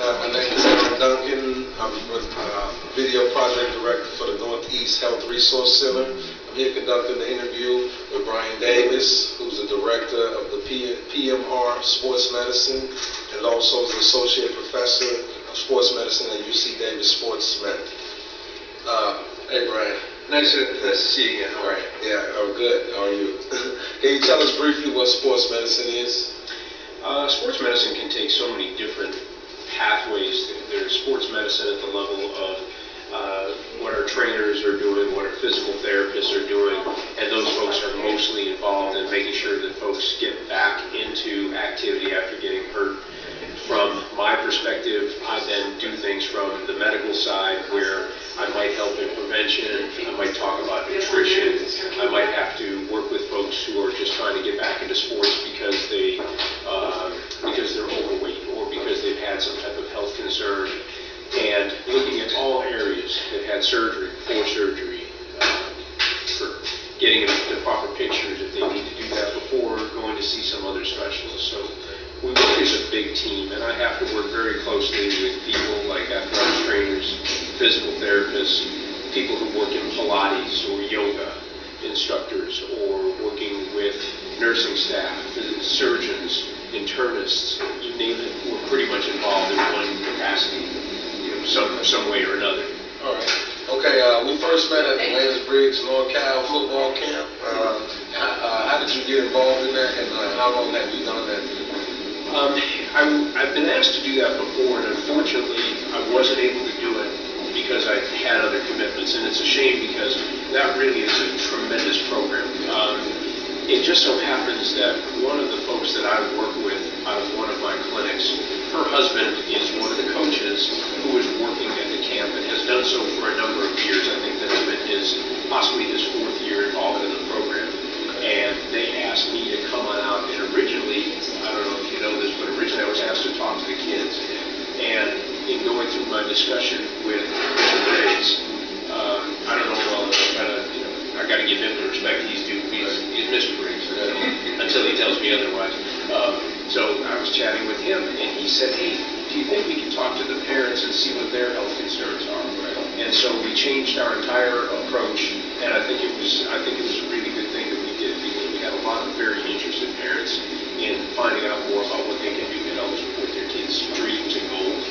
My name is Aaron Duncan. I'm video project director for the Northeast Health Resource Center. I'm here conducting the interview with Brian Davis, who's the director of the PMR Sports Medicine and also is an associate professor of sports medicine at UC Davis Sports Med. Hey, Brian. Nice to see you again. How are you? Yeah, I'm good. How are you? Can you tell us briefly what sports medicine is? Sports medicine can take so many different pathways. There's sports medicine at the level of what our trainers are doing, what our physical therapists are doing, and those folks are mostly involved in making sure that folks get back into activity after getting hurt. From my perspective, I then do things from the medical side where I might help in prevention, I might talk about nutrition, I might have to work with folks who are just trying to get back into sports because they're overweight or because they've had some type of health concern, and looking at all areas. They've had surgery, before surgery, for getting the proper pictures if they need to do that before going to see some other specialist. So we work as a big team, and I have to work very closely with people like athletics trainers, physical therapists, people who work in Pilates or yoga instructors, or working with nursing staff, surgeons, internists, you name it. We're pretty much involved in one capacity, some way or another. All right. Okay. We first met at the Lance Briggs NorCal football camp. How did you get involved in that, and how long have you done that? I've been asked to do that before, and unfortunately, I wasn't able to do it because I had other commitments, and it's a shame because that really is a tremendous program. It just so happens that one of the folks that I work with out of one of my clinics, her husband is one of the coaches who is working at the camp and has done so for a number of years. I think that it's been possibly his fourth year involved in the program. And they asked me to come on out, and originally, I don't know if you know this, but originally I was asked to talk to the kids. And in going through my discussion with Mr. Briggs, I don't know, I got to give him the respect he's due. He's Mr. Briggs until he tells me otherwise. So I was chatting with him, and he said, "Hey, do you think we can talk to the parents and see what their health concerns are?" And so we changed our entire approach, and I think it was a really good thing that we did, because we had a lot of very interested parents in finding out more about what they can do to help support their kids' dreams and goals.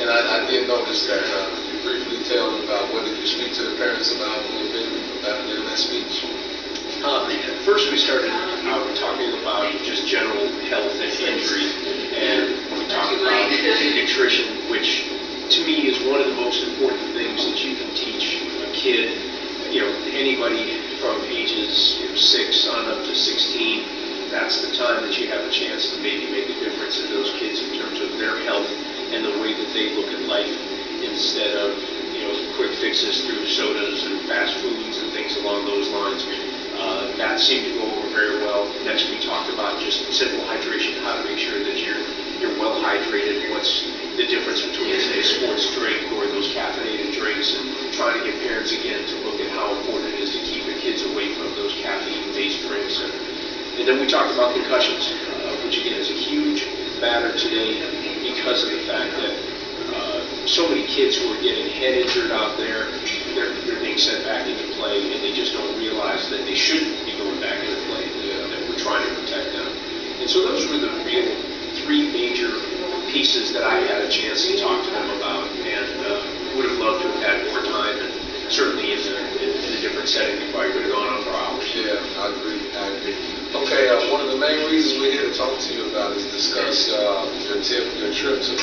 And I did notice that you briefly tell them about what did you speak to the parents about a little bit in that speech. First, we started out talking about just general health and injury, and we talked about nutrition, which to me is one of the most important things that you can teach a kid. Anybody from ages 6 on up to 16. That's the time that you have a chance to maybe make a difference in those kids in terms of their health and the way that they look at life, instead of quick fixes through sodas and fast foods and things along those lines. That seemed to go over very well. Next, we talked about just simple hydration, how to make sure that you're well hydrated. What's the difference between, say, a sports drink or those caffeinated drinks, and trying to get parents again to look at how important it is to keep the kids away from those caffeine-based drinks. And then we talked about concussions, which again is a huge matter today because of the fact that so many kids who are getting head injured out there, they're being sent back into play, and they just don't realize that they shouldn't be going back into play, that we're trying to protect them. And so those were the real 3 major pieces that I had a chance to talk to them about, and would have loved to have had more time, and certainly in a different setting, we probably could have gone on for hours. Yeah, I agree. Okay, one of the main reasons we're here to talk to you about is discuss your trip to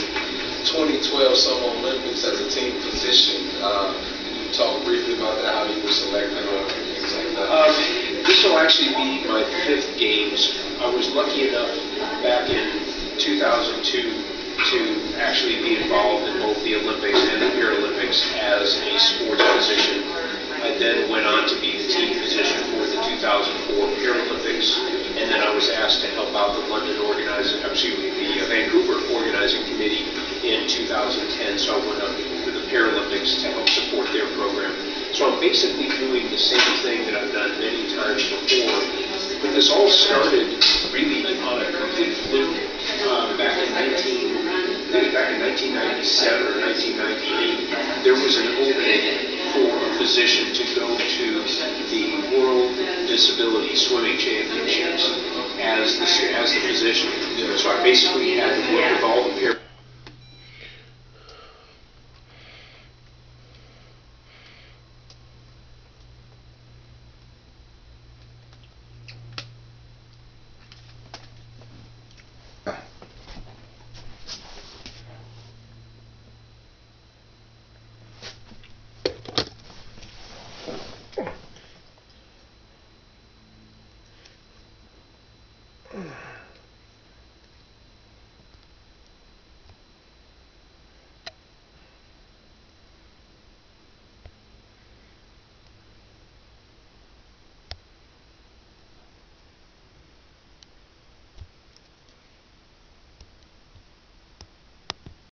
2012 Summer Olympics as a team physician. Can you talk briefly about that, how you were selected or things like that? This will actually be my 5th games. I was lucky enough back in 2002 to actually be involved in both the Olympics and the Paralympics as a sports physician. I then went on to be the team physician for the 2004 Paralympics, and then I was asked to help out the Vancouver organizing committee in 2010, so I went up to the Paralympics to help support their program. So I'm basically doing the same thing that I've done many times before, but this all started really on a complete fluke back in 19 1997 or 1998, there was an opening for a physician to go to the World Disability Swimming Championships as the physician. So I basically had to work with